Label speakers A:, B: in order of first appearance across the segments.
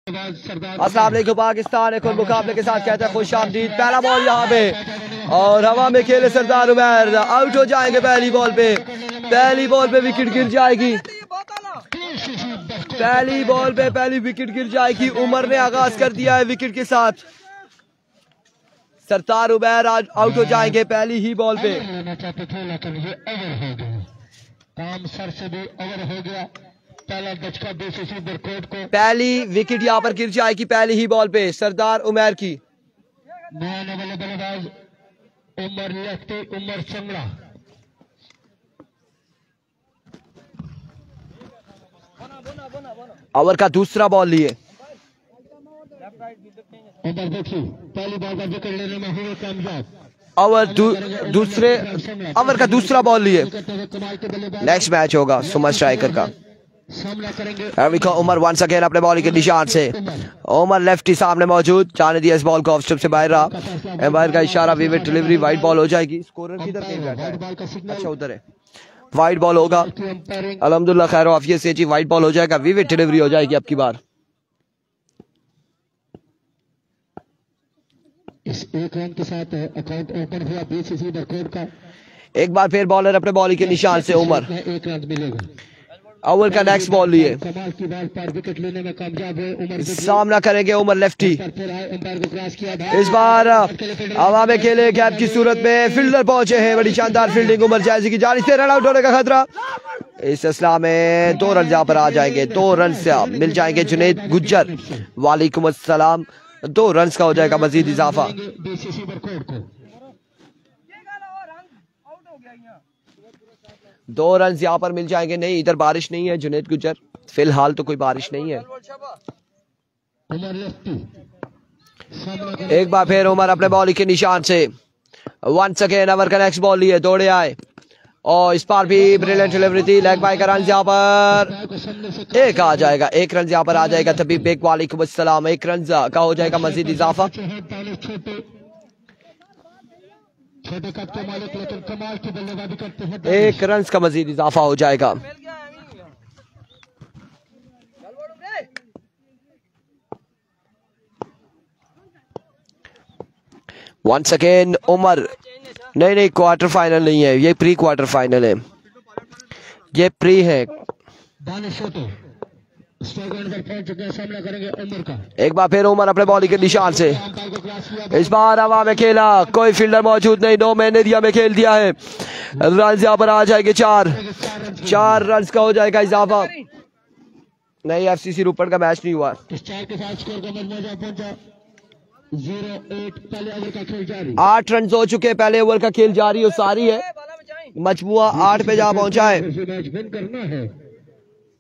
A: अस्सलाम वालेकुम पाकिस्तान एक और मुकाबले के साथ कहता है खुश आमदीद। पहला बॉल यहाँ पे और हवा में खेले सरदार उमर, आउट हो जाएंगे पहली बॉल पे विकेट गिर जाएगी। पहली बॉल पे पहली विकेट गिर जाएगी। उमर ने आगाज कर दिया है विकेट के साथ। सरदार उमर आज आउट हो जाएंगे पहली ही बॉल पे।
B: काम सर से भी ओवर हो गया। पहला दचका बीसीसी बरकोट को।
A: पहली विकेट यहाँ पर गिर जाएगी पहली ही बॉल पे सरदार उमर की।
B: नया नवल बल्लेबाज उमर लेफ्टी उमर चंगड़ा।
A: ओवर का दूसरा बॉल लिए
B: उमर देखिए पहली बॉल पर विकेट लेने में हुए कामयाब।
A: दूसरे ओवर का दूसरा बॉल लिए। नेक्स्ट मैच होगा सुमन स्ट्राइकर का। उमर वंस अगेन अपने बॉलिंग के निशान से। उमर लेफ्टी सामने मौजूद, जाने दिया इस बॉल को, ऑफ स्टंप से बाहर रहा। एम्पायर का इशारा, विकेट डिलीवरी, वाइड बॉल हो जाएगी। स्कोरर किधर कहीं बैठा है? अच्छा उधर है। वाइड बॉल होगा अल्हम्दुलिल्लाह खैर आफियत से जी। वाइड बॉल हो जाएगा, विकेट डिलीवरी हो जाएगी अब की बार।
B: इस एक रन के साथ अकाउंट ओपन हुआ बीसीसी बरकोट का।
A: एक बार फिर बॉलर अपने बॉलिंग के निशान से उमर।
B: एक रन मिलेगा।
A: ओवर का नेक्स्ट बॉल लिए।
B: कमाल की बॉल पर विकेट लेने में कामयाब हुए उमर।
A: सामना करेंगे उमर लेफ्टी। इस बार हवा में खेले गैप की सूरत में फील्डर पहुंचे हैं। बड़ी शानदार फील्डिंग उमर जायजी की जानी से। रन आउट होने का खतरा। इस असला में 2 रन यहाँ पर आ जाएंगे। 2 रन से मिल जाएंगे जुनैद गुज्जर। वालेकुम अस्सलाम। 2 रन का हो जाएगा मजीद इजाफा। 2 रन यहाँ पर मिल जाएंगे। नहीं इधर बारिश नहीं है जुनैद गुज्जर, फिलहाल तो कोई बारिश नहीं है। एक बार फिर उमर अपने बॉलिंग के निशान से। वंस अगेन ओवर का नेक्स्ट बॉल लिए, दौड़े आए और इस बार भी ब्रिलियंट डिलीवरी थी। लेग बाय का रन यहाँ पर एक आ जाएगा। 1 रन यहाँ पर आ जाएगा। तभी बेक वालेकुम अस्सलाम। 1 रन का हो जाएगा मजीद इजाफा।
B: छोटे कद के मालिक लेकिन कमाल की बल्लेबाजी करते हैं।
A: 1 रन का मजीद इजाफा हो जाएगा। Once again Umar. नहीं क्वार्टर फाइनल नहीं है ये, प्री क्वार्टर फाइनल है। ये प्री है।
B: सामना करेंगे उमर का।
A: एक बार फिर उमर अपने बॉलिंग के निशान से। इस बार हवा में खेला, कोई फील्डर मौजूद नहीं। 9 मैंने दिया में खेल दिया है। रन यहाँ पर आ जाएंगे 4 रन का हो जाएगा इजाफा। नहीं एफसीसी रोपड़ का मैच नहीं हुआ। 8 रन हो चुके, पहले ओवर का खेल जारी और सारी है। मजमुआ 8 पे जा पहुंचा है।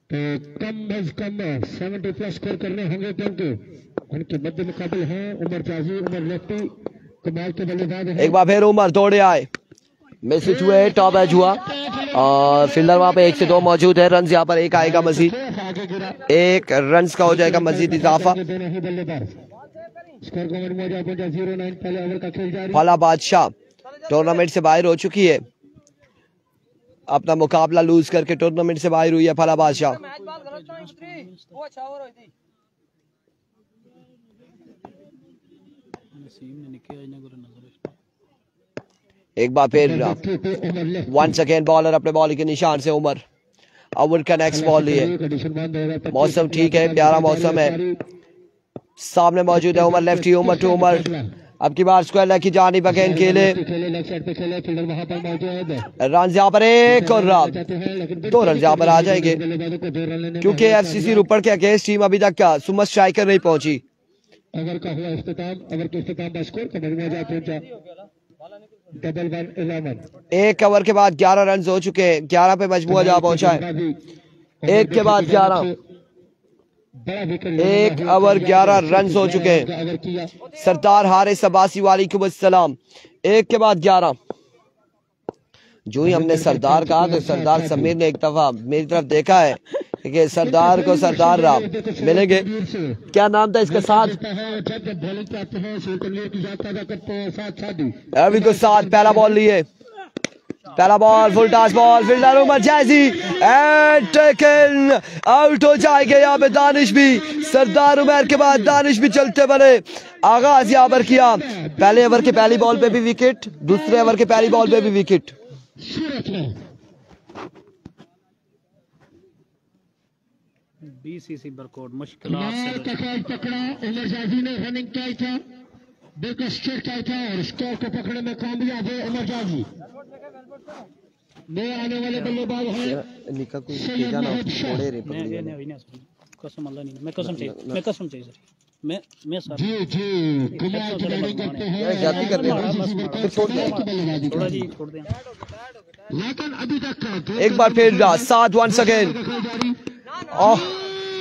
B: तो कम अज कम 70 प्लस स्कोर करने होंगे क्योंकि उनके मध्य मुकाबले हैं उमर जाजी उमर लेफ्टी कमाल के बल्लेबाज हैं।
A: एक बार फिर उमर दौड़े आए, मिस हुए, टॉप एज हुआ और फील्डर वहां पे 1 से 2 मौजूद है। रन यहाँ पर 1 आएगा मजीद। 1 रन का हो जाएगा मजीद इजाफा। फला बादशाह टूर्नामेंट से बाहर हो चुकी है। अपना मुकाबला लूज करके टूर्नामेंट से बाहर हुई है फला बादशाह। एक बार फिर वंस अगेन बॉलर अपने बॉलिंग के निशान से उमर। ओवर का नेक्स्ट बॉल लिए। मौसम ठीक है, प्यारा मौसम है। सामने मौजूद है उमर लेफ्टी। उमर टू उमर अब की बार स्क्वायर लेग की जानिब अगेन खेले। रन यहाँ पर 1 और 2 रन यहाँ पर आ जाएंगे क्योंकि एफसीसी रोपड़ के अगेंस्ट टीम अभी तक क्या सुमन स्ट्राइकर नहीं पहुंची।
B: ओवर का हुआ इख्तिताम का स्कोर पहुंचा
A: 1 ओवर के बाद 11 रन हो चुके हैं। 11 पे मजमुआ जा पहुंचा है। 1 के बाद 11, 1 ओवर 11 रन हो चुके हैं। सरदार हारिस अब्बासी वालेकुम अस्सलाम। 1 के बाद 11। जो ही हमने सरदार कहा तो सरदार समीर ने एक दफा मेरी तरफ देखा है कि सरदार को सरदार राम मिलेंगे। क्या नाम था इसका? साथ अभी तो 7 पहला बॉल लिए। पहला ball full toss ball, fielder Umar जायजी एंड टेकन आउट हो जाएगा यहाँ पे दानिश भी। सरदार उमर के बाद दानिश भी चलते बने। आगाज यहाँ पर किया, पहले ओवर के पहली बॉल पे भी विकेट, दूसरे ओवर के पहली बॉल पे भी विकेट।
C: बीसीसी बरकोट मुश्किल
B: पकड़ा उमर जाजी ने, रनिंग किया था, बिल्कुल स्ट्रेट किया था और स्कोर को पकड़ने में कामयाब है उमर जाजी। नए आने वाले बल्लेबाज हैं
A: निका कोई तेजा ना छोड़े रे
C: कसम अल्लाह नहीं, मैं कसम चाहिए सर, मैं सर
B: जी कमाल की बैटिंग करते हैं,
A: जाती कर रहे हैं फिर छोड़ दे,
C: थोड़ा जी छोड़ दें।
B: लेकिन अभी तक
A: एक बार फिर साथ once again.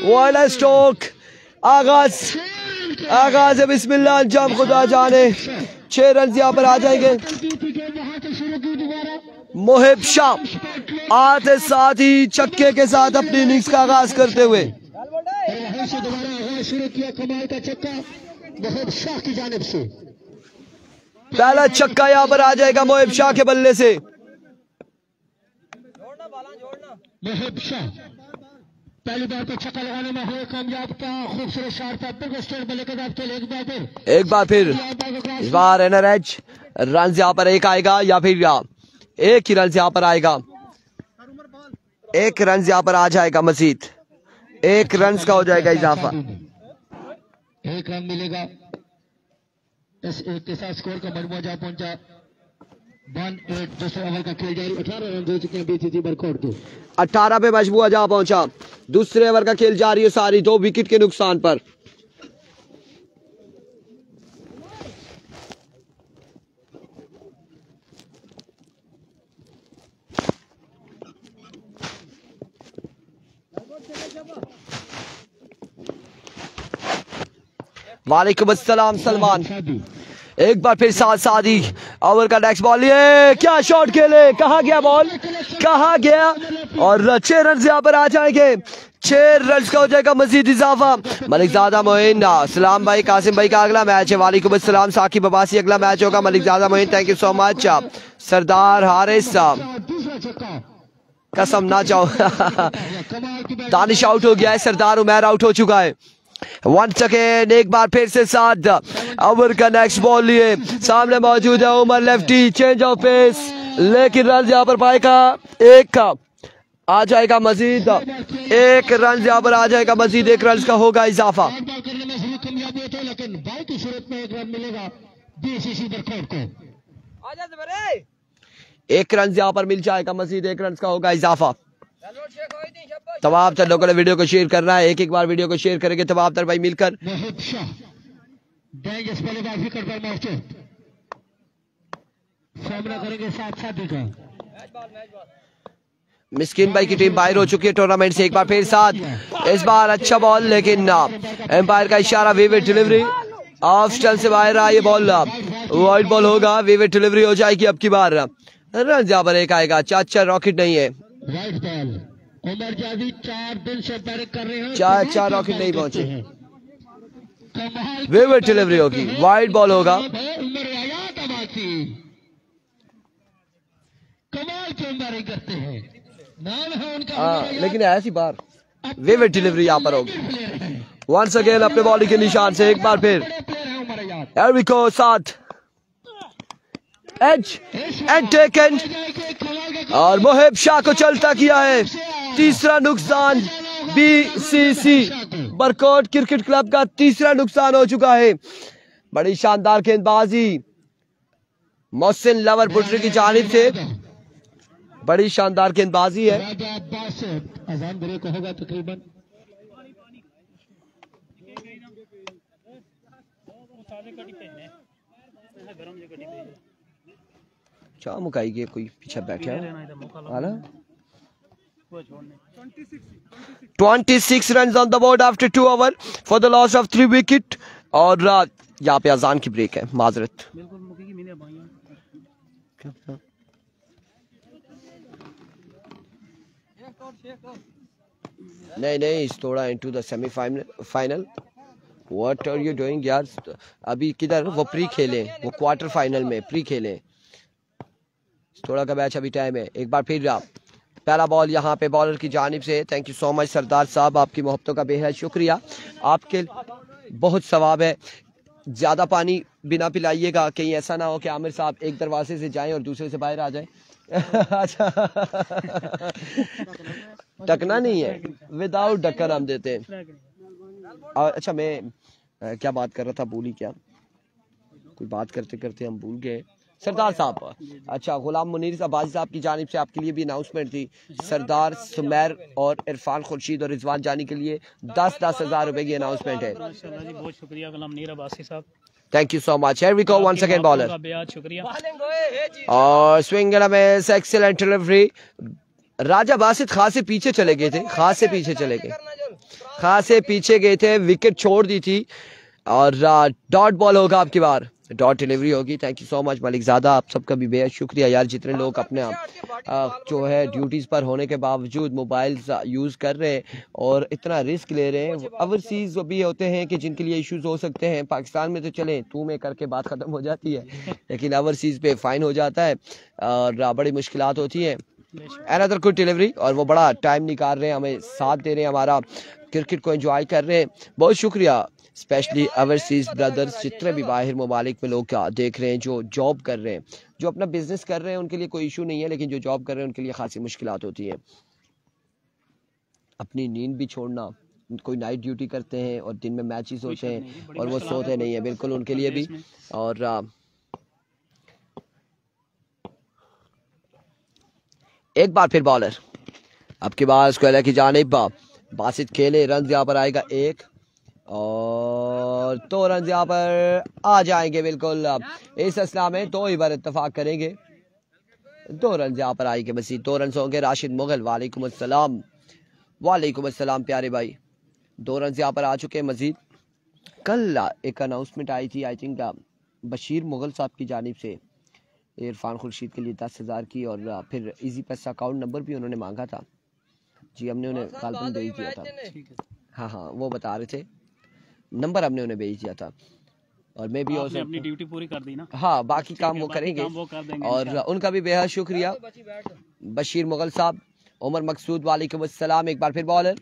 A: What a stroke, आगाज है, बिस्मिल्लाह अंजाम खुदा जाने। 6 रन यहाँ पर आ जाएंगे। मोहिब शाह आते साथ ही छक्के के साथ अपनी इनिंग्स का आगाज करते हुए
B: वहां से दोबारा आगाज शुरू किया। कमाल का छक्का मोहिब शाह की जानिब से,
A: पहला छक्का यहाँ पर आ जाएगा मोहिब शाह के बल्ले से।
B: मोहिब शाह पहली बार तो छक्का लगाने में हुए कामयाब का खूबसूरत शॉट था, बिल्कुल स्ट्रेट बल्ले के साथ खेले। एक बार फिर
A: इस बार एनआरएच रन यहाँ पर एक आएगा या फिर एक ही रन यहाँ पर आएगा, एक रन यहाँ पर आ जाएगा मजीद, 1 रन का हो जाएगा इजाफा।
B: 1 रन मिलेगा। इस एक के साथ स्कोर का मजमूआ जा पहुंचा 1-8। दूसरे ओवर का खेल जारी, 18 रन हो चुके हैं बीसीसी बरकोट के।
A: 18 पे मजमूआ जा पहुंचा। दूसरे ओवर का खेल जारी है सारी 2 विकेट के नुकसान पर। वालेकुम अस्सलाम सलमान। एक बार फिर सादी ओवर का नेक्स्ट बॉल, ये क्या शॉट खेले, कहा गया बॉल, कहा गया और 6 रन यहाँ पर आ जाएंगे। 6 रन का हो जाएगा मजीद इजाफा। मलिकजादा मोइन, सलाम भाई, कासिम भाई का अगला मैच है। वालेकुम अस्सलाम साकिब अब्बासी, अगला मैच होगा Malikzada Moin, thank you so much. Sardar Haris कसम ना जाओ दानिश आउट हो गया है, सरदार उमर आउट हो चुका है। वंस अगेन एक बार फिर से 7 ओवर का नेक्स्ट बॉल लिए सामने मौजूद है Umar lefty, change of pace, लेकिन रन यहाँ पर पाएगा 1 का आ जाएगा मजीद, 1 रन यहाँ पर आ जाएगा मजीद, 1 रन का होगा इजाफा।
B: लेकिन बाई की सूरत में 1 रन मिलेगा बीसीसी बरकोट को।
A: 1 रन यहाँ पर मिल जाएगा मजीद, 1 रन का होगा इजाफा। तमाम तर लोगों ने वीडियो को शेयर करना है, एक बार वीडियो को शेयर करेंगे तमाम तर भाई मिलकर।
B: सामना करेंगे साथ का।
A: मिस्किन भाई की टीम बाहर हो चुकी है टूर्नामेंट से। एक बार फिर साथ इस बार अच्छा बॉल, लेकिन एम्पायर का इशारा, विविड डिलीवरी ऑफ स्टंप से बाहर रहा, ये बॉल वाइड बॉल होगा, विविड डिलीवरी हो जाएगी अब की बार। रन यहाँ पर 1 आएगा, 4 रॉकेट नहीं है,
B: वाइड बॉल। उमर जावी 4 दिन से बैटिंग कर रहे हैं,
A: 4 रॉकेट नहीं पहुंचे, विविड डिलीवरी होगी, वाइड बॉल होगा।
B: उमर कमाल की उम्र करते हैं, नाम है उनका,
A: लेकिन ऐसी बार विविड डिलीवरी यहाँ पर होगी। वंस अगेन अपने बॉलिंग के निशान से एक बार फिर एरिको 7 एज एंड टेकन और मोहिब शाह को चलता किया है। 3रा नुकसान बीसीसी बरकोट क्रिकेट क्लब का 3रा नुकसान हो चुका है। बड़ी शानदार गेंदबाजी मोहसिन लवर पुट्री की जानिब से, बड़ी शानदार गेंदबाजी है।
B: अजान ब्रेक होगा तकरीबन।
A: क्या मुकाई गए, कोई पीछे बैठा है 26 runs on the board after 2 overs for the loss of 3 wicket। और यहाँ पे अजान की ब्रेक है, माजरत। नहीं थोड़ा into the semifinal. What are you doing यार, अभी किधर वो प्री खेले, वो क्वार्टर फाइनल में प्री खेले, थोड़ा का मैच अभी टाइम है। एक बार फिर पहला बॉल यहाँ पे बॉलर की जानिब से। थैंक यू सो मच सरदार साहब, आपकी मोहब्बतों का बेहद शुक्रिया। आपके बहुत सवाब है। ज़्यादा पानी बिना पिलाइएगा, कहीं ऐसा ना हो कि आमिर साहब एक दरवाजे से जाएं और दूसरे से बाहर आ जाएं। अच्छा ढकना नहीं है, विदाउट ढक्कन हम देते हैं। अच्छा मैं क्या बात कर रहा था, भूल ही क्या, कोई बात करते करते हम भूल गए। सरदार साहब, अच्छा गुलाम मुनीर अब्बासी साहब की जानिब से आपके लिए भी अनाउंसमेंट थी। सरदार सुमैर और इरफान खुर्शीद और रिजवान जानी के लिए 10-10 हज़ार रुपए की अनाउंसमेंट है।
C: बहुत शुक्रिया गुलाम मुनीर अब्बासी साहब,
A: thank you so much. Here we go once again bowler
C: बेहद शुक्रिया।
A: और swing and a miss, excellent delivery. Raja Basit खासे पीछे चले गए थे, खासे पीछे चले गए, खासे पीछे गए थे, विकेट छोड़ दी थी और डॉट बॉल होगा आपकी बार, डॉट डिलीवरी होगी। Thank you so much Malik ज़ादा, आप सबका भी बेहद शुक्रिया यार, जितने लोग अपने जो है ड्यूटीज़ पर होने के बावजूद मोबाइल यूज़ कर रहे हैं और इतना रिस्क ले रहे हैं। ओवरसीज़ भी होते हैं कि जिनके लिए इश्यूज हो सकते हैं। पाकिस्तान में तो चले तू में करके बात ख़त्म हो जाती है, लेकिन ओवरसीज़ पे फ़ाइन हो जाता है और बड़ी मुश्किलात होती हैं। अनदर गुड डिलीवरी, और वो बड़ा टाइम निकाल रहे हैं, हमें साथ दे रहे हैं, हमारा क्रिकेट को एंजॉय कर रहे हैं। बहुत शुक्रिया। स्पेशली ओवरसीज ब्रदर्स, जितने भी बाहर ममालिक में लोग देख रहे हैं, जो जॉब कर रहे हैं, जो अपना बिजनेस कर रहे हैं, उनके लिए कोई इशू नहीं है, लेकिन जो जॉब कर रहे हैं उनके लिए खासी मुश्किलात होती है। अपनी नींद भी छोड़ना, कोई नाइट ड्यूटी करते हैं और दिन में मैचेस होते हैं और वो सोते नहीं है, बिल्कुल उनके लिए भी। और एक बार फिर बॉलर आपके पास स्क्वायर की जानिब बासित खेले, रन यहाँ पर आएगा 1 और 2 रन यहाँ पर आ जाएंगे। बिल्कुल इस असला में 2 ही बार इत्तेफाक करेंगे, 2 रन यहाँ पर आएंगे, मसीद 2 रन होंगे। राशिद मुगल, वालेकुम अस्सलाम, वालेकुम अस्सलाम प्यारे भाई, 2 रन यहाँ पर आ चुके हैं मजीद। कल एक अनाउंसमेंट आई थी, आई थिंक बशीर मुगल साहब की जानिब से, इरफान खुर्शीद के लिए 10,000 की, और फिर इजी पैसा अकाउंट नंबर भी उन्होंने मांगा था जी, हमने उन्हें काल्पन भेज दिया था। हाँ वो बता रहे थे, नंबर हमने उन्हें भेज दिया था और मैं भी
C: अपनी ड्यूटी पूरी कर दी ना।
A: हाँ बाकी काम वो करेंगे और उनका भी बेहद शुक्रिया। बशीर मुगल साहब, उमर मकसूद, वालेकुम अस्सलाम। एक बार फिर बॉलर,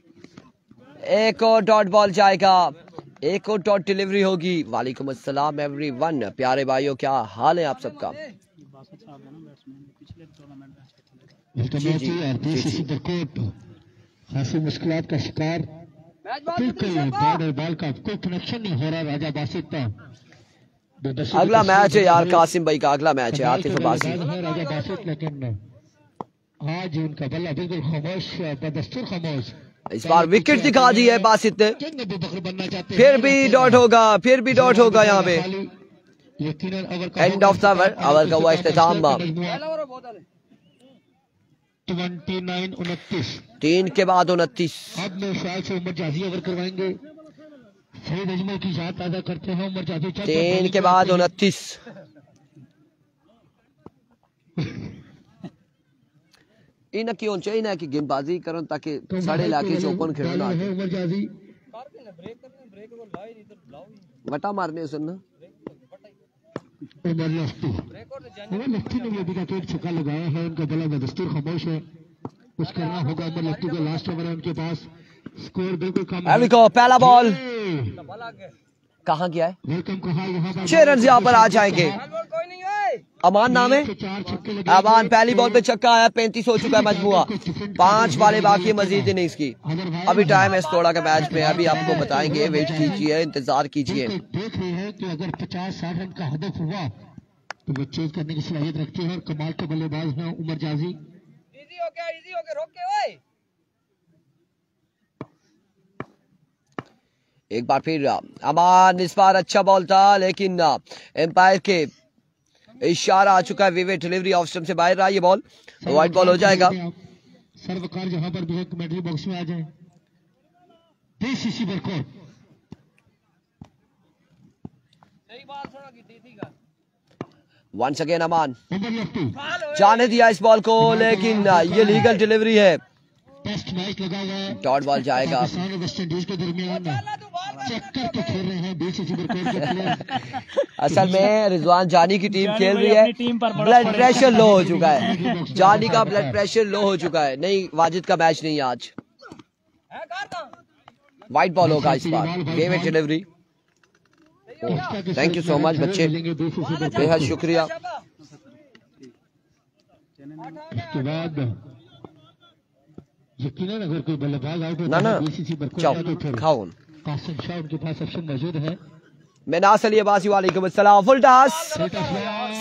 A: एक और डॉट बॉल जाएगा, एक और डॉट डिलीवरी होगी। वालेकुम अस्सलाम एवरीवन, प्यारे भाइयों क्या हाल है आप सबका?
B: खासी मुश्किलात का शिकार, बिल्कुल बॉल और बॉल का कोई कनेक्शन नहीं हो रहा राजा बासित का।
A: अगला मैच है यार कासिम भाई का, अगला मैच है आतिफ अब्बासी,
B: राजा बासित, लेकिन आज उनका बल्ला बिल्कुल खामोश, बदस्तूर खामोश।
A: इस बार विकेट दिखा दी है बासित ने, फिर भी डॉट होगा, फिर भी डॉट होगा यहाँ पे। एंड ऑफ द ओवर का हुआ इख्तिताम, 3 के बाद 29।
B: अब मैं शायद से उमर जाजी ओवर करवाएंगे, फरीद अजमल की याद ताज़ा करते हैं। उमर जाजी
A: 3 के बाद 29। इन क्यों चाहिए कि गेंदबाजी करो ताकि साढ़े इलाके से ओपन खेलना है।
B: उमर जाजी
A: वटा मारने सुनना,
B: उमर लफ्ती ने भी अभी तक एक छक्का लगाया है, उनका बल्ला बदस्तूर खामोश है, कुछ करना होगा। उमर लफ्ती को लास्ट ओवर है उनके पास, स्कोर बिल्कुल कम है।
A: पहला बॉल कहाँ गया है,
B: वेलकम कहा, यहाँ
A: 6 रन यहाँ पर आ जाएंगे। अमान नाम है, अमान पहली बॉल पे छक्का आया, 35 हो चुका है मजमुआ, 5 वाले बाकी मजीद इनिंग्स की। अभी टाइम है थोड़ा का मैच में, अभी आपको बताएंगे, वेट कीजिए, इंतजार कीजिए।
B: देख रहे हैं कि अगर 50-60 रन का हदफ हुआ तो वो चेज करने की सलाहियत रखते हैं और कमाल के बल्लेबाज हैं उमर जाजी।
D: इजी हो गया रोक के ओए।
A: एक बार फिर अमान, इस बार अच्छा बॉल था लेकिन एम्पायर के इशारा आ चुका है, विवेक डिलीवरी ऑफ स्टंप से बाहर रहा, ये बॉल वाइड बॉल हो जाएगा।
B: सर्वकार जहां पर भी कमेंट्री बॉक्स में आ जाए। पीसीसी बरकोट
D: सही बात सुना की दी थी का।
A: वंस अगेन अमान जाने दिया इस बॉल को, लेकिन ये लीगल डिलीवरी है,
B: टेस्ट मैच लगा हुआ है,
A: डॉट बॉल जाएगा।
B: पाकिस्तान और वेस्ट इंडीज के दरमियान चेक करके खेल रहे हैं बीसीसी बरकोट के प्लेयर।
A: असल में रिजवान जानी की टीम खेल रही है, ब्लड प्रेशर लो हो चुका है, जानी का ब्लड प्रेशर लो हो चुका है। नहीं, वाजिद का मैच नहीं है आज, वाइट बॉल होगा इस बार। Game and delivery. Thank you so much बच्चे, बेहद शुक्रिया।
B: इसके बाद यकीनन अगर कोई बल्लेबाज आउट
A: ना
B: होता
A: ना
B: है बीसीसी बरकोट
A: चाओ
B: का तो फिर
A: खाओ।
B: कासिम शाह उनके पास ऑप्शन मौजूद है।
A: मिनास अली अब्बासी वालेकुम अस्सलाम। Full toss,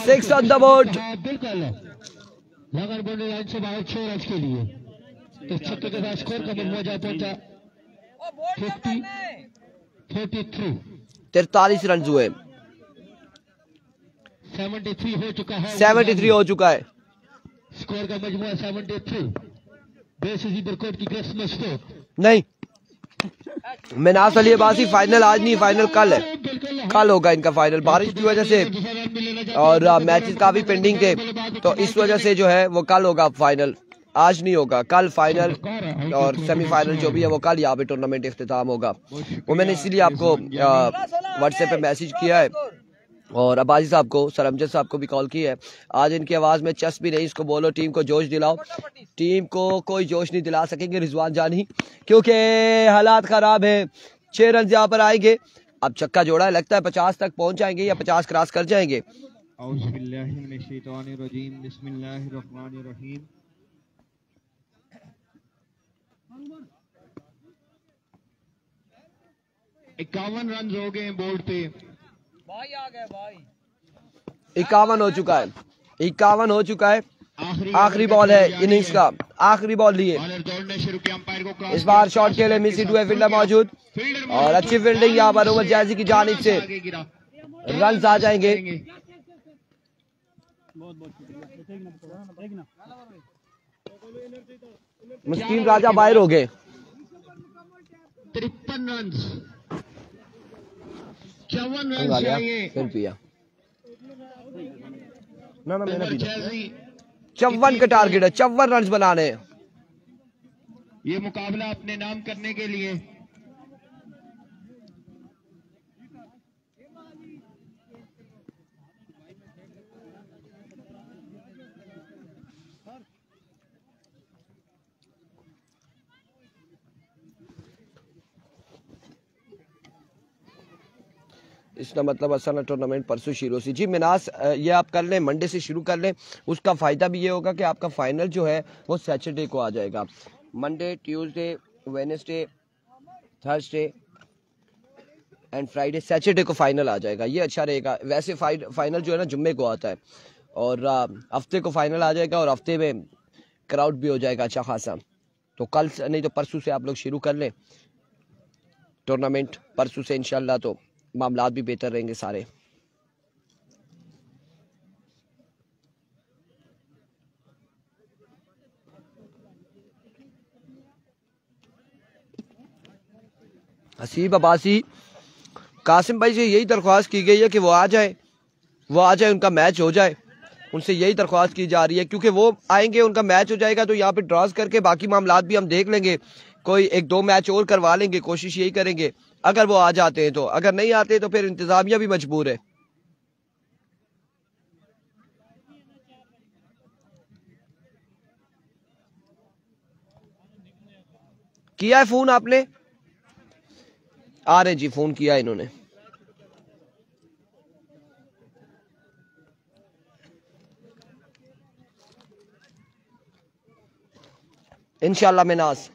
A: 6 on the board.
B: हाँ, बिल्कुल लगन बाउंड्री लाइन से बाहर 6 रन के लिए। तो छक्के के साथ स्कोर का मजमूआ जा पहुंचा 43
A: 43 रन हुए,
B: 73 हो चुका है।
A: 73 हो चुका है।
B: स्कोर का मजमूआ 73। बीसीसी बरकोट की ग्रेस में स्कोर
A: नहीं, मिनास अली अब्बासी फाइनल आज नहीं, फाइनल कल है, कल होगा इनका फाइनल। बारिश की वजह से और मैचेस काफी पेंडिंग थे, तो इस वजह से जो है वो कल होगा फाइनल, आज नहीं होगा। कल फाइनल और सेमीफाइनल जो भी है वो कल यहाँ पे टूर्नामेंट इख्तिताम होगा। वो मैंने इसीलिए आपको व्हाट्सएप पे मैसेज किया है और अब्बासी साहब को, सर अमजद साहब को भी कॉल की है। आज इनकी आवाज़ में चस्प भी नहीं, इसको बोलो टीम को जोश दिलाओ। टीम को कोई जोश नहीं दिला सकेंगे रिजवान जानी, क्योंकि हालात ख़राब है। 6 रन यहाँ पर आएंगे। अब चक्का जोड़ा है, लगता है 50 तक पहुंच जाएंगे या 50 क्रॉस कर जाएंगे।
E: बिस्मिल्लाहिर्रहमानिर्रहीम। 51 रन हो गए बोर्ड पे।
D: भाई आ गए भाई।
A: 51 हो चुका है, 51 हो चुका है। आखिरी बॉल है इनिंग्स का, आखिरी बॉल लिए। इस बार शॉट खेले मिसिड हुए, फील्डर मौजूद और अच्छी फील्डिंग यहाँ पर उमर जैसी की जानिब से रन आ जाएंगे। मुस्किन राजा बाहर हो गए।
E: 53 रन, 54 रन चाहिए।
A: फिर पिया ना मैंने पीना। 54 का टारगेट है, 54 रन बनाने।
E: ये मुकाबला अपने नाम करने के लिए
A: इसका मतलब असल टूर्नामेंट परसों शुरू सी। जी मिनास, ये आप कर लें, मंडे से शुरू कर लें। उसका फ़ायदा भी ये होगा कि आपका फाइनल जो है वो सैटरडे को आ जाएगा। Monday, Tuesday, Wednesday, Thursday and Friday, Saturday को फाइनल आ जाएगा। ये अच्छा रहेगा। वैसे फाइनल जो है ना जुम्मे को आता है और हफ्ते को फाइनल आ जाएगा और हफ्ते में क्राउड भी हो जाएगा अच्छा खासा। तो कल नहीं तो परसों से आप लोग शुरू कर लें टूर्नामेंट। परसों से इंशाल्लाह तो मामलात भी बेहतर रहेंगे सारे। हसीब अब्बासी, कासिम भाई से यही दरख्वास्त की गई है कि वो आ जाए, उनका मैच हो जाए। उनसे यही दरख्वास्त की जा रही है, क्योंकि वो आएंगे, उनका मैच हो जाएगा तो यहाँ पे ड्रॉज करके बाकी मामलात भी हम देख लेंगे। कोई 1-2 मैच और करवा लेंगे, कोशिश यही करेंगे अगर वो आ जाते हैं तो। अगर नहीं आते तो फिर इंतजामिया भी मजबूर है। किया है फोन आपने? आ रहे जी, फोन किया इन्होंने। इंशाल्लाह मिनास।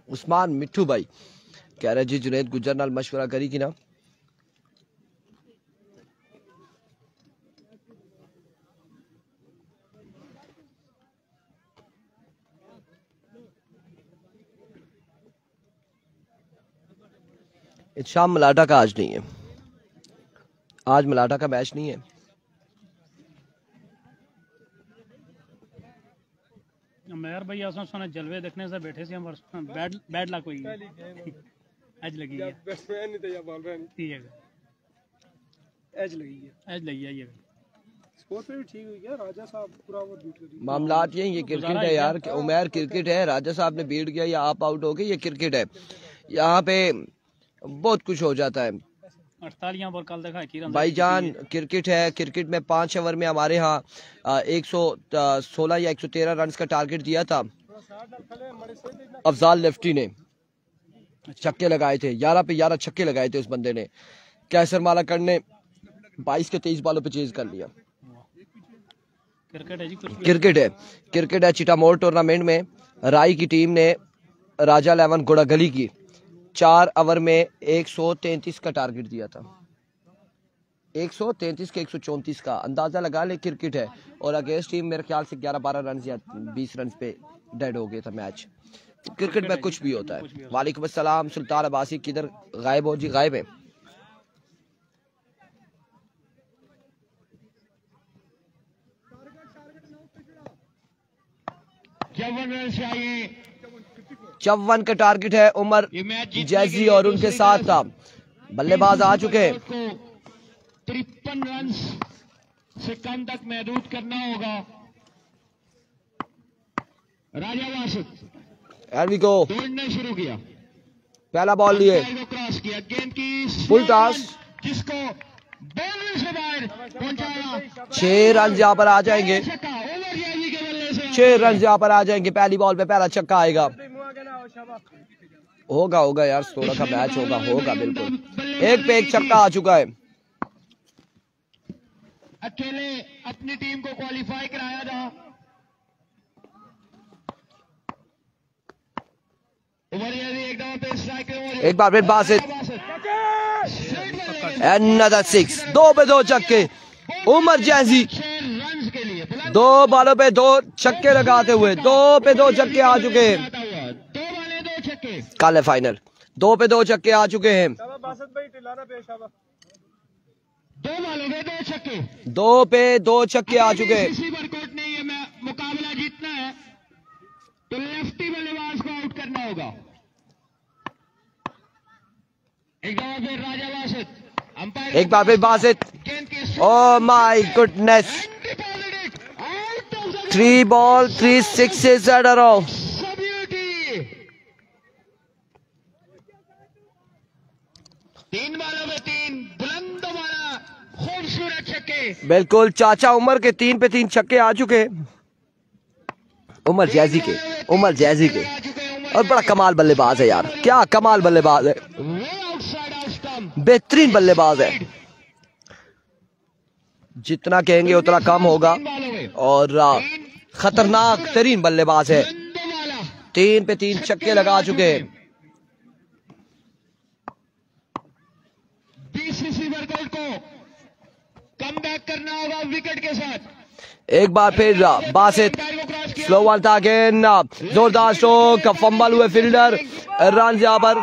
A: उस्मान मिट्ठू भाई कह रहे जी जुनैद गुज्जर नाल मशवरा करी कि ना। शाम मलाटा का आज नहीं है, आज मलाटा का मैच नहीं है।
C: मेहर भाई आसान सोना जलवे देखने से बैठे से हम बैड बैड लक हुई एज लगी है बैट्समैन नहीं तो या बॉलर नहीं ठीक है एज लगी है ये स्कोर पे भी ठीक हुई है राजा साहब पूरा ओवर बीट कर दिया
A: मामलात ये क्रिकेट है यार। उमर क्रिकेट है, राजा साहब ने बीट किया या आप आउट हो गए, ये क्रिकेट है। यहाँ पे बहुत कुछ हो जाता है
C: 48 पर कल देखा है
A: भाईजान। क्रिकेट है, क्रिकेट में 5 ओवर में हमारे यहाँ 116 या 113 रन का टारगेट दिया था। अफजाल लेफ्टी ने छक्के लगाए थे, 11 पे 11 छक्के लगाए थे उस बंदे ने। कैसर मालाकर ने 22 के 23 बॉलों पे चेज कर लिया।
C: क्रिकेट है जी,
A: क्रिकेट है। चिटामोर टूर्नामेंट में राई की टीम ने राजा 11 गुड़ागली की 4 ओवर में 133 का टारगेट दिया था। 133 के 134 का अंदाजा लगा ले। क्रिकेट है और अगेंस्ट टीम मेरे ख्याल से 11-12 रन या 20 रन पे डेड हो गया था मैच। क्रिकेट में कुछ भी होता है। वालेकुम अस्सलाम सुल्तान अब्बासी, किधर गायब हो जी? गायब है।
E: चाहिए
A: 54 का टारगेट है। उमर जैजी और उनके साथ था बल्लेबाज आ चुके हैं।
E: 53 रन से कम तक महदूद करना होगा। राजा वासिद दौड़ना शुरू किया,
A: पहला बॉल लिए,
E: क्रॉस किया, गेंद की
A: फुल टॉस,
E: जिसको बाउंड्री से बाहर पहुंचाया।
A: 6 रन यहाँ पर आ जाएंगे। 6 रन यहाँ पर आ जाएंगे। पहली बॉल पे पहला छक्का आएगा। होगा यार, थोड़ा सा मैच होगा बिल्कुल। एक पे एक छक्का आ चुका है।
E: अकेले अपनी टीम को क्वालिफाई कराया था।
A: एक बार फिर बासित, another 6, 2 पे 2 छक्के। उमर जैजी 2 बॉलों पे 2 छक्के लगाते हुए 2 पे 2 छक्के आ चुके हैं। कल है फाइनल। 2 पे 2 छक्के आ चुके हैं।
E: 2 बॉलों पे 2 छक्के,
A: 2 पे 2 छक्के आ चुके हैं।
E: वर्कआउट नहीं है, मुकाबला जीतना है तो लेफ्टी बल्लेबाज को आउट करना होगा। एक
A: बार फिर Basit, oh my goodness, 3 ball 3 sixes at a row.
E: 3 बॉलों में 3 बुलंद वाला खूबसूरत छक्के।
A: बिल्कुल चाचा उमर के 3 पे 3 छक्के आ चुके। उमर जैजी के और बड़ा कमाल बल्लेबाज है यार, क्या कमाल बल्लेबाज है, बेहतरीन बल्लेबाज है। जितना कहेंगे उतना कम होगा और खतरनाक तरीन बल्लेबाज है। 3 पे 3 छक्के लगा चुके हैं।
E: बीसीसी वर्कआउट को कम बैक करना होगा विकेट के साथ।
A: एक बार फिर बासित, स्लो वन था अगेन, जोरदार स्ट्रोक, फंबल हुए फील्डर। रन यहाँ पर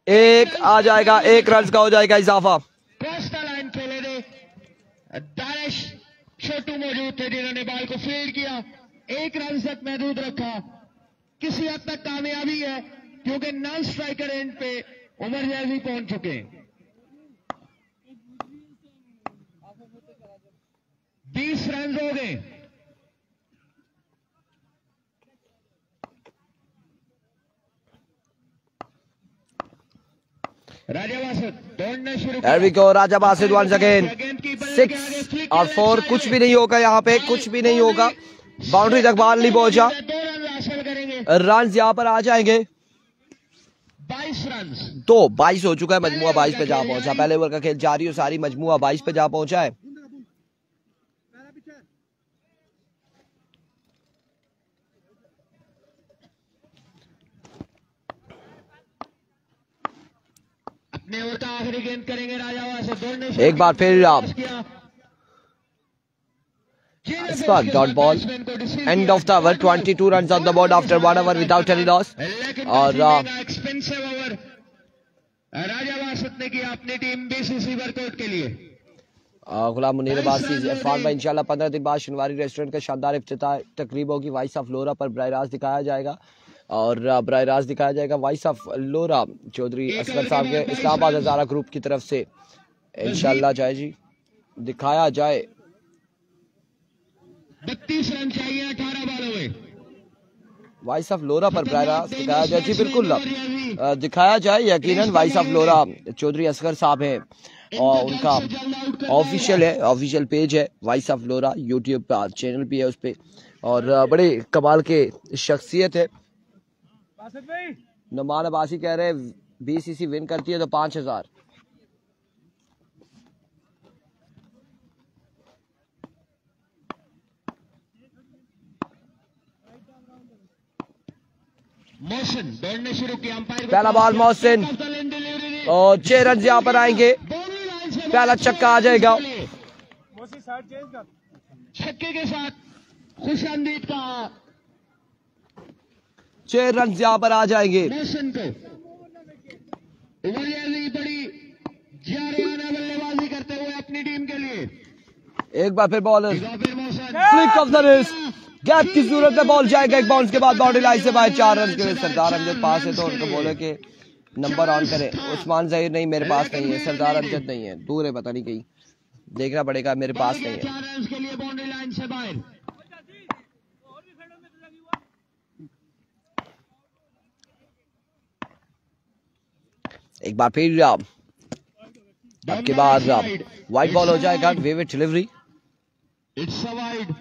A: 1 आ जाएगा, 1 रन का हो जाएगा इजाफा।
E: क्रॉस द लाइन खेले थे, दानिश छोटू मौजूद थे जिन्होंने बॉल को फील्ड किया। 1 रन तक महदूद रखा, किसी हद तक कामयाबी है क्योंकि नॉन स्ट्राइकर एंड पे उमर जैजी पहुंच चुके हैं। 20 रन हो गए। राजा बासित दौड़ना शुरू किया।
A: There we go, Raja Basit once again 6 और 4। कुछ भी नहीं होगा यहाँ पे, कुछ भी नहीं होगा। बाउंड्री तक बॉल नहीं पहुंचा।
E: 2 रन हासिल करेंगे।
A: रन यहाँ पर आ जाएंगे
E: 22 रन।
A: 22 हो चुका है। मजमुआ 22 पे जा पहुंचा। पहले ओवर का खेल जारी हो, सारी मजमुआ 22 पे जा पहुंचा है।
E: अपने ओवर का आखिरी गेंद करेंगे राजा वासित।
A: एक बार फिर dot ball, and of the over, 22 run on the board after 1 over without any loss. और
E: एक्सपेंसिव ओवर राजा वासित ने किया अपनी टीम बीसीसी वर्कआउट के लिए।
A: गुलाम मुनीर अब्बासी इरफान भाई इंशाल्लाह 15 दिन बाद शनिवारी रेस्टोरेंट का शानदार इफ्तिताह तकरीब होगी। वॉइस ऑफ लोरा पर बराह रास्त दिखाया जाएगा और बराह रास्त दिखाया जाएगा वॉइस ऑफ लोरा चौधरी असगर साहब के इस्लामाबाद हज़ारा ग्रुप की तरफ से इंशाल्लाह जाए जी दिखाया जाए।
E: 32 रन चाहिए 18 बॉलों में।
A: वॉइस ऑफ लोरा पर बराह रास्त दिखाया जाए जी, बिल्कुल दिखाया जाए यकीनन। वॉइस ऑफ लोरा चौधरी असगर साहब है और उनका ऑफिशियल है, ऑफिशियल पेज है वॉइस ऑफ लोरा, यूट्यूब पे चैनल भी है उस पर और बड़े कमाल के शख्सियत है। नुमान अब्बासी कह रहे हैं बीसीसी विन करती है तो 5000।
E: मोहसिन दौड़ने शुरू किया, अंपायर
A: पहला बॉल मोहसिन और 6 रन यहाँ पर आएंगे। पहला छक्का आ जाएगा
E: छक्के के साथ खुशामदीद का
A: 6 रन यहाँ पर आ जाएंगे।
E: मोहसिन को बड़ी जारवाना बल्लेबाजी करते हुए अपनी टीम के लिए
A: एक बार फिर बॉलर
E: फिर Mohsin
A: flick of the wrist, gap की सूरत में बॉल जाएगा एक बाउंस के बाद बाउंड्री लाइन से बाहर। 4 रन के लिए सरदार अमजद पास है तो उनको बोले कि नंबर ऑन करे। उस्मान जहीर नहीं, मेरे पास नहीं है। सरदार अमजद नहीं है, दूर है, पता नहीं कहीं, देखना पड़ेगा, मेरे पास नहीं है।
E: 4 रन के लिए बाउंड्री लाइन से बाहर।
A: एक बार फिर आपके बाद वाइड बॉल हो जाएगा, वेवेट delivery.
E: It's a wide.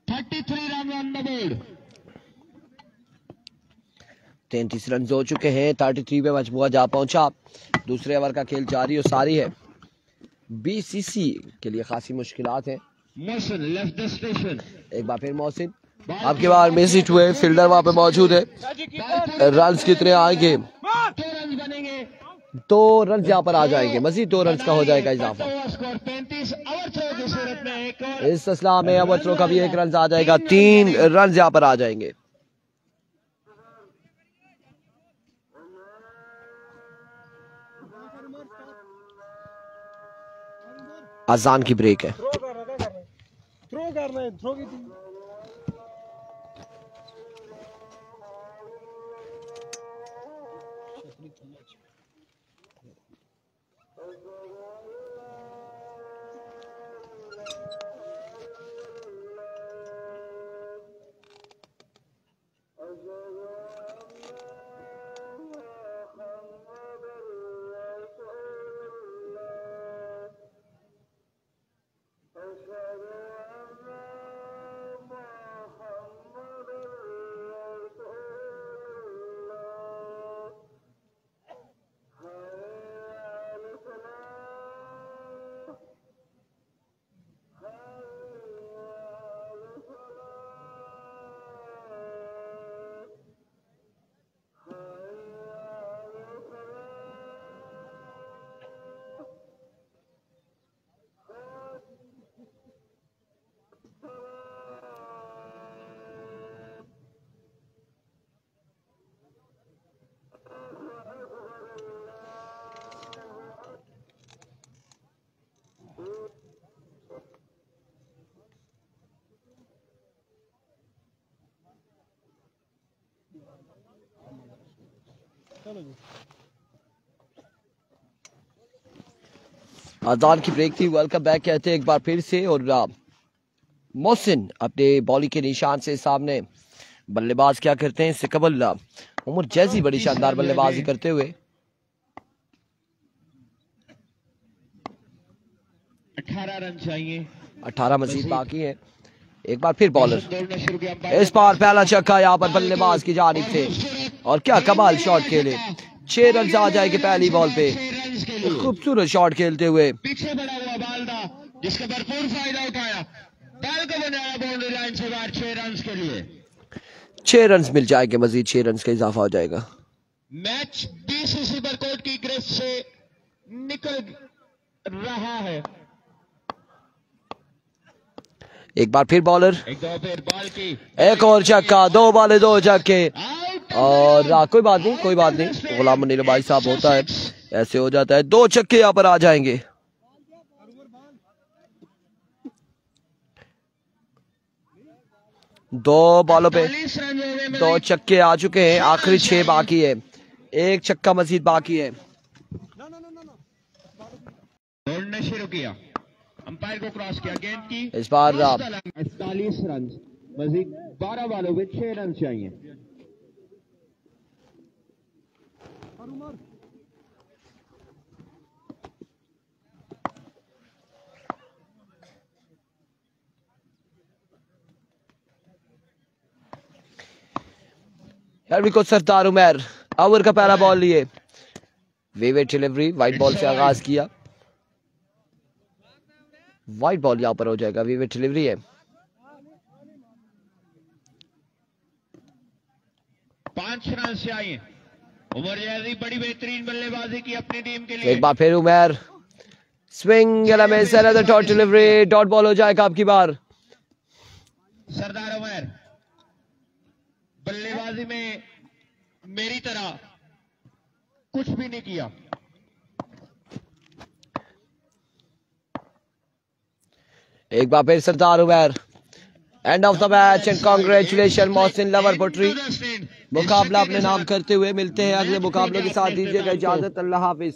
E: 33 run on the board.
A: 33 run हो चुके हैं, 33 पे मजमुआ जा पहुंचा। दूसरे ओवर का खेल जारी और सारी है। बीसीसी के लिए खासी मुश्किलात है।
E: Mohsin left the station.
A: एक बार फिर मोहसिन आपके बार मिस हिट हुए, फील्डर वहां पे मौजूद है। रन कितने आएंगे?
E: 2 रन बनेंगे।
A: 2 रन यहाँ पर आ जाएंगे, मजीद 2 रन का हो जाएगा इजाफा।
E: स्कोर 35। ओवर थ्रो की सूरत में एक और
A: इस सिलसिला में ओवर थ्रो का भी 1 रन आ जाएगा। 3 रन यहाँ पर आ जाएंगे। अजान की ब्रेक है।
C: थ्रो करना है, थ्रो की
A: अजान की ब्रेक थी। वेलकम बैक कहते हैं एक बार फिर से। और मोहसिन अपने बॉलिंग के निशान से सामने, बल्लेबाज क्या करते हैं इससे कबल उमर जैसी बड़ी शानदार बल्लेबाजी करते हुए
E: 18 रन चाहिए।
A: 18 मजीद बाकी है। एक बार फिर बॉलर, इस बार पहला छक्का यहाँ पर बल्लेबाज की जानिब से और क्या कमाल शॉट खेले। 6 रन आ जाएंगे पहली बॉल पे। खूबसूरत शॉट खेलते हुए
E: पीछे बढ़ा हुआ बाल था जिसका भरपूर फायदा उठाया, बाल को बनाया बाउंड्री लाइन से बाहर। 6 रन के लिए
A: 6 रन मिल जाएंगे, मजीद 6 रन का इजाफा हो जाएगा।
E: मैच बीसीसी बरकोट की गिरफ्त से निकल रहा है।
A: एक बार फिर बॉलर,
E: एक दो फिर बॉल की
A: एक और छक्का, 2 बॉले 2 छक्के।
E: आउट।
A: और कोई बात नहीं, कोई बात नहीं, गुलाम मुनीर भाई साहब होता है। ऐसे हो जाता है, 2 छक्के यहाँ पर आ जाएंगे। दो बॉलों पे 2 छक्के आ चुके हैं, आखिरी 6 बाकी है, 1 छक्का मजीद बाकी है।
E: दौड़ना शुरू किया, अंपायर को क्रॉस किया, गेंद की
A: इस बार
E: 48 रन, मजीद 12 बॉलों में 6 रन चाहिए।
A: सरदार उमर ओवर का पहला बॉल लिए, विविड डिलीवरी, वाइट बॉल से आगाज किया, वाइट बॉल यहां पर हो जाएगा, विविड डिलीवरी है।
E: 5 रन से आए उमर जैदी, बड़ी बेहतरीन बल्लेबाजी की अपनी टीम के लिए।
A: एक बार फिर Umar swing dot delivery, dot ball हो जाएगा आपकी बार।
E: सरदार उमर बल्लेबाजी में मेरी तरह कुछ भी नहीं किया।
A: एक बार फिर Sardar Umar, end of the match and congratulation Mohsin लवर पुट्री। मुकाबला अपने नाम करते हुए मिलते हैं अगले मुकाबले के साथ, दीजिएगा इजाजत, अल्लाह हाफिज।